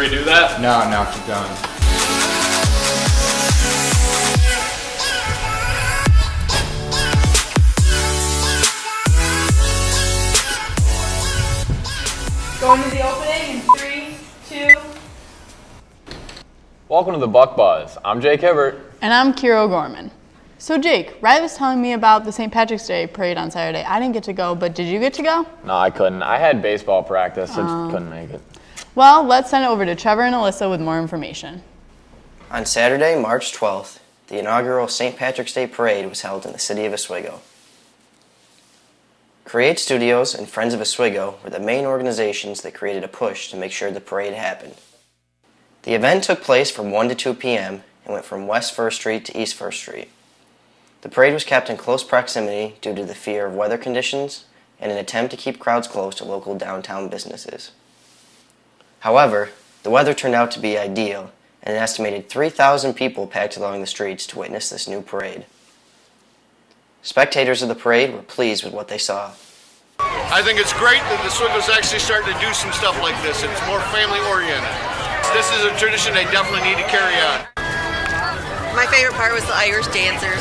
redo that? No, keep going. Going to the opening in 3, 2. Welcome to the Buc Buzz. I'm Jake Hibbert. And I'm Kyra Gorman. So Jake, Riley was telling me about the St. Patrick's Day parade on Saturday. I didn't get to go, but did you get to go? No, I couldn't. I had baseball practice, so just couldn't make it. Well, let's send it over to Trevor and Alyssa with more information. On Saturday, March 12th, the inaugural St. Patrick's Day parade was held in the city of Oswego. Create Studios and Friends of Oswego were the main organizations that created a push to make sure the parade happened. The event took place from 1 to 2 p.m. and went from West 1st Street to East 1st Street. The parade was kept in close proximity due to the fear of weather conditions and an attempt to keep crowds close to local downtown businesses. However, the weather turned out to be ideal, and an estimated 3,000 people packed along the streets to witness this new parade. Spectators of the parade were pleased with what they saw. I think it's great that the Oswego's actually starting to do some stuff like this. It's more family-oriented. This is a tradition they definitely need to carry on. My favorite part was the Irish dancers,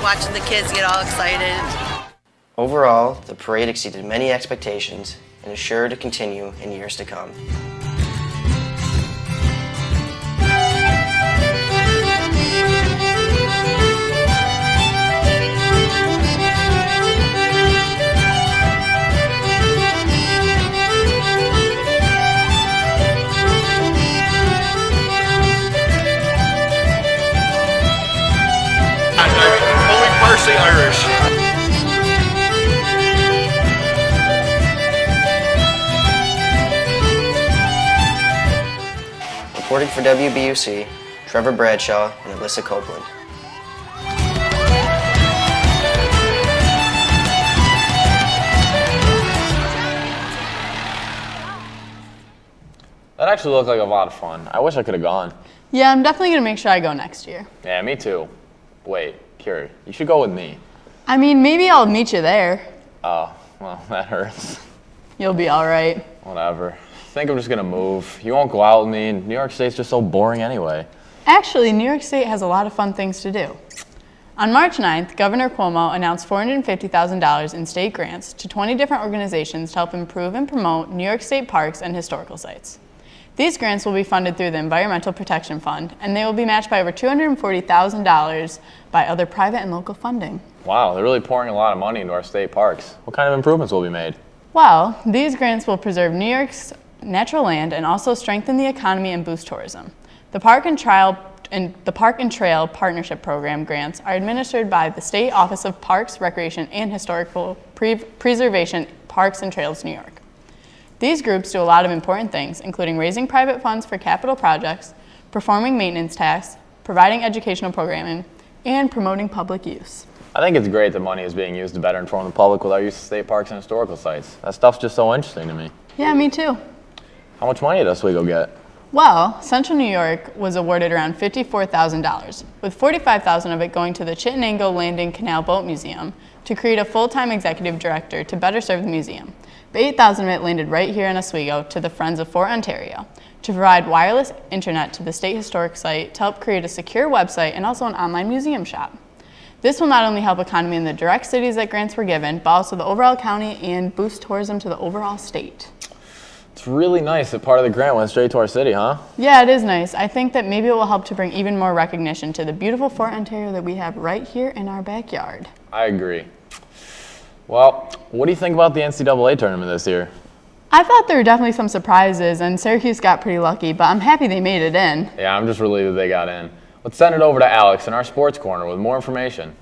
watching the kids get all excited. Overall, the parade exceeded many expectations and is sure to continue in years to come. Partially Irish. Reporting for WBUC, Trevor Bradshaw and Alyssa Copeland. That actually looked like a lot of fun. I wish I could have gone. Yeah, I'm definitely going to make sure I go next year. Yeah, me too. Wait, Kyra, you should go with me. I mean, maybe I'll meet you there. Oh, well, that hurts. You'll be all right. Whatever. I think I'm just going to move. You won't go out with me, and New York State's just so boring anyway. Actually, New York State has a lot of fun things to do. On March 9th, Governor Cuomo announced $450,000 in state grants to 20 different organizations to help improve and promote New York State parks and historical sites. These grants will be funded through the Environmental Protection Fund, and they will be matched by over $240,000 by other private and local funding. Wow, they're really pouring a lot of money into our state parks. What kind of improvements will be made? Well, these grants will preserve New York's natural land and also strengthen the economy and boost tourism. The Park and Trail Partnership Program grants are administered by the State Office of Parks, Recreation, and Historical Preservation, Parks and Trails, New York. These groups do a lot of important things, including raising private funds for capital projects, performing maintenance tasks, providing educational programming, and promoting public use. I think it's great that money is being used to better inform the public with our use of state parks and historical sites. That stuff's just so interesting to me. Yeah, me too. How much money does Oswego get? Well, Central New York was awarded around $54,000, with $45,000 of it going to the Chittenango Landing Canal Boat Museum to create a full-time executive director to better serve the museum. But $8,000 of it landed right here in Oswego to the Friends of Fort Ontario to provide wireless internet to the State Historic Site to help create a secure website and also an online museum shop. This will not only help economy in the direct cities that grants were given, but also the overall county and boost tourism to the overall state. It's really nice that part of the grant went straight to our city, huh? Yeah, it is nice. I think that maybe it will help to bring even more recognition to the beautiful Fort Ontario that we have right here in our backyard. I agree. Well, what do you think about the NCAA tournament this year? I thought there were definitely some surprises, and Syracuse got pretty lucky, but I'm happy they made it in. Yeah, I'm just relieved that they got in. Let's send it over to Alex in our Sports Corner with more information.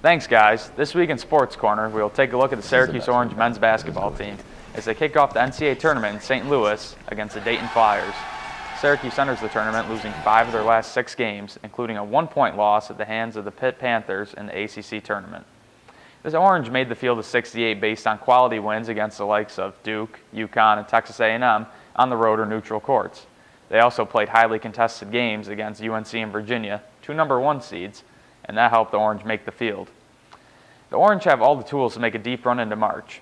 Thanks, guys. This week in Sports Corner, we will take a look at the Syracuse Orange men's basketball team as they kick off the NCAA tournament in St. Louis against the Dayton Flyers. Syracuse enters the tournament losing 5 of their last 6 games, including a 1-point loss at the hands of the Pitt Panthers in the ACC tournament. This Orange made the field of 68 based on quality wins against the likes of Duke, UConn, and Texas A&M on the road or neutral courts. They also played highly contested games against UNC and Virginia, 2 number 1 seeds, and that helped the Orange make the field. The Orange have all the tools to make a deep run into March.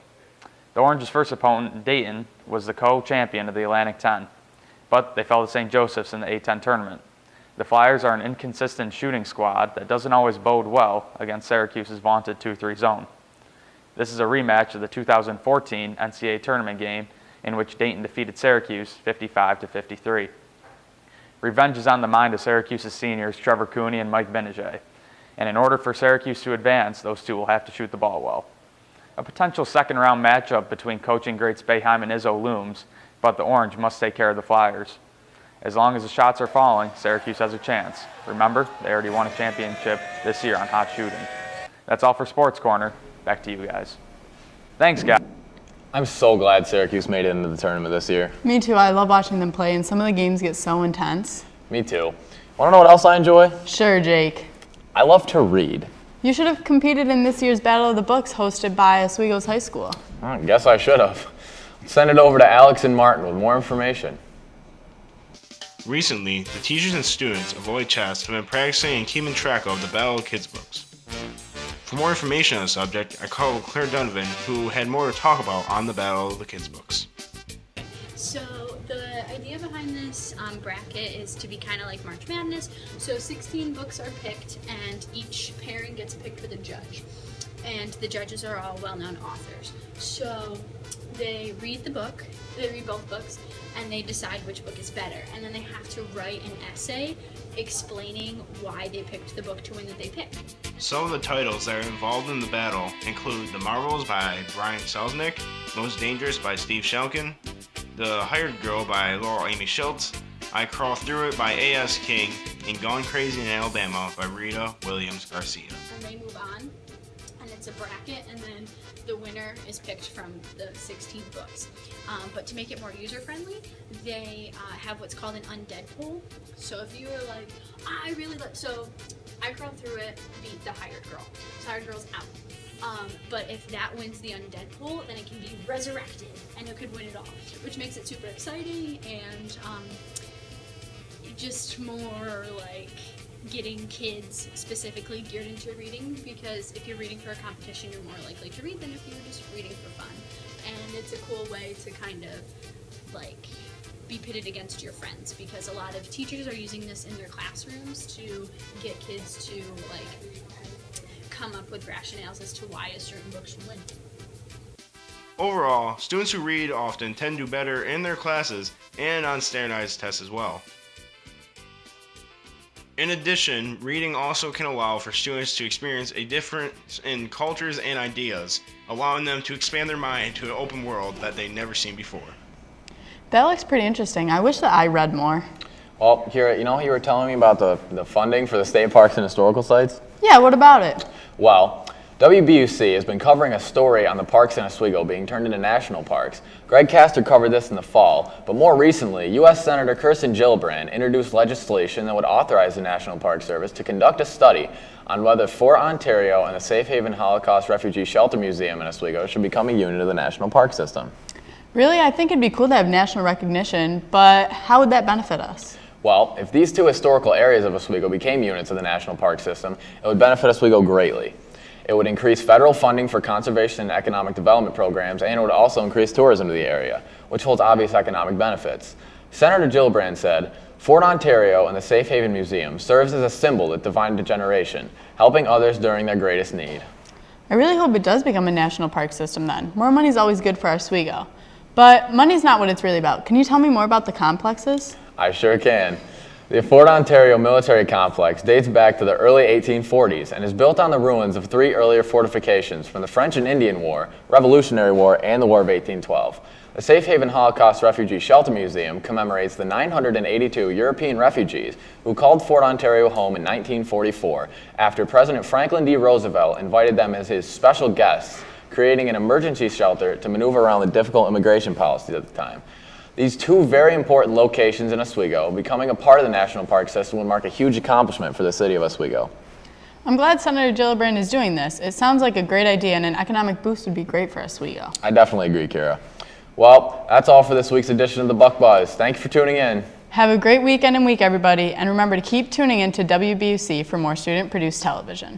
The Orange's first opponent, Dayton, was the co-champion of the Atlantic 10. but they fell to St. Joseph's in the A-10 tournament. The Flyers are an inconsistent shooting squad that doesn't always bode well against Syracuse's vaunted 2-3 zone. This is a rematch of the 2014 NCAA tournament game in which Dayton defeated Syracuse 55-53. Revenge is on the mind of Syracuse's seniors Trevor Cooney and Mike Benajay, and in order for Syracuse to advance, those two will have to shoot the ball well. A potential second-round matchup between coaching greats Boeheim and Izzo looms, but the Orange must take care of the Flyers. As long as the shots are falling, Syracuse has a chance. Remember, they already won a championship this year on hot shooting. That's all for Sports Corner. Back to you guys. Thanks, guys. I'm so glad Syracuse made it into the tournament this year. Me too. I love watching them play, and some of the games get so intense. Me too. Want to know what else I enjoy? Sure, Jake. I love to read. You should have competed in this year's Battle of the Books hosted by Oswego's High School. I guess I should have. Let's send it over to Alex and Martin with more information. Recently, the teachers and students of OHS have been practicing and keeping track of the Battle of Kids books. For more information on the subject, I called Clare Donovan, who had more to talk about on the Battle of the Kids books. So the idea behind this bracket is to be kind of like March Madness. So 16 books are picked, and each pairing gets picked with a judge. And the judges are all well-known authors. So they read the book, they read both books, and they decide which book is better. And then they have to write an essay explaining why they picked the book to win that they picked. Some of the titles that are involved in the battle include The Marvels by Brian Selznick, Most Dangerous by Steve Shelkin, The Hired Girl by Laurel Amy Schultz, I Crawl Through It by A.S. King, and Gone Crazy in Alabama by Rita Williams Garcia. And they move on, and it's a bracket, and then the winner is picked from the 16 books. But to make it more user-friendly, they have what's called an undead pool. So if you were like, I really like, so I Crawl Through It beat The Hired Girl. So Hired Girl's out. But if that wins the undead pool, then it can be resurrected, and it could win it all, which makes it super exciting and just more like getting kids specifically geared into reading, because if you're reading for a competition, you're more likely to read than if you're just reading for fun. And it's a cool way to kind of like be pitted against your friends, because a lot of teachers are using this in their classrooms to get kids to like come up with rationales as to why a certain book should win. Overall, students who read often tend to do better in their classes and on standardized tests as well. In addition, reading also can allow for students to experience a difference in cultures and ideas, allowing them to expand their mind to an open world that they've never seen before. That looks pretty interesting. I wish that I read more. Well, Kyra, you know how you were telling me about the funding for the state parks and historical sites? Yeah, what about it? Well, WBUC has been covering a story on the parks in Oswego being turned into national parks. Greg Castor covered this in the fall, but more recently, U.S. Senator Kirsten Gillibrand introduced legislation that would authorize the National Park Service to conduct a study on whether Fort Ontario and the Safe Haven Holocaust Refugee Shelter Museum in Oswego should become a unit of the national park system. Really, I think it'd be cool to have national recognition, but how would that benefit us? Well, if these two historical areas of Oswego became units of the national park system, it would benefit Oswego greatly. It would increase federal funding for conservation and economic development programs, and it would also increase tourism to the area, which holds obvious economic benefits. Senator Gillibrand said, Fort Ontario and the Safe Haven Museum serves as a symbol that divided a generation, helping others during their greatest need. I really hope it does become a national park system then. More money is always good for Oswego. But money's not what it's really about. Can you tell me more about the complexes? I sure can. The Fort Ontario Military Complex dates back to the early 1840s and is built on the ruins of 3 earlier fortifications from the French and Indian War, Revolutionary War, and the War of 1812. The Safe Haven Holocaust Refugee Shelter Museum commemorates the 982 European refugees who called Fort Ontario home in 1944 after President Franklin D. Roosevelt invited them as his special guests, creating an emergency shelter to maneuver around the difficult immigration policies at the time. These 2 very important locations in Oswego becoming a part of the national park system would mark a huge accomplishment for the city of Oswego. I'm glad Senator Gillibrand is doing this. It sounds like a great idea, and an economic boost would be great for Oswego. I definitely agree, Kyra. Well, that's all for this week's edition of the Buc Buzz. Thank you for tuning in. Have a great weekend and week, everybody, and remember to keep tuning in to WBUC for more student-produced television.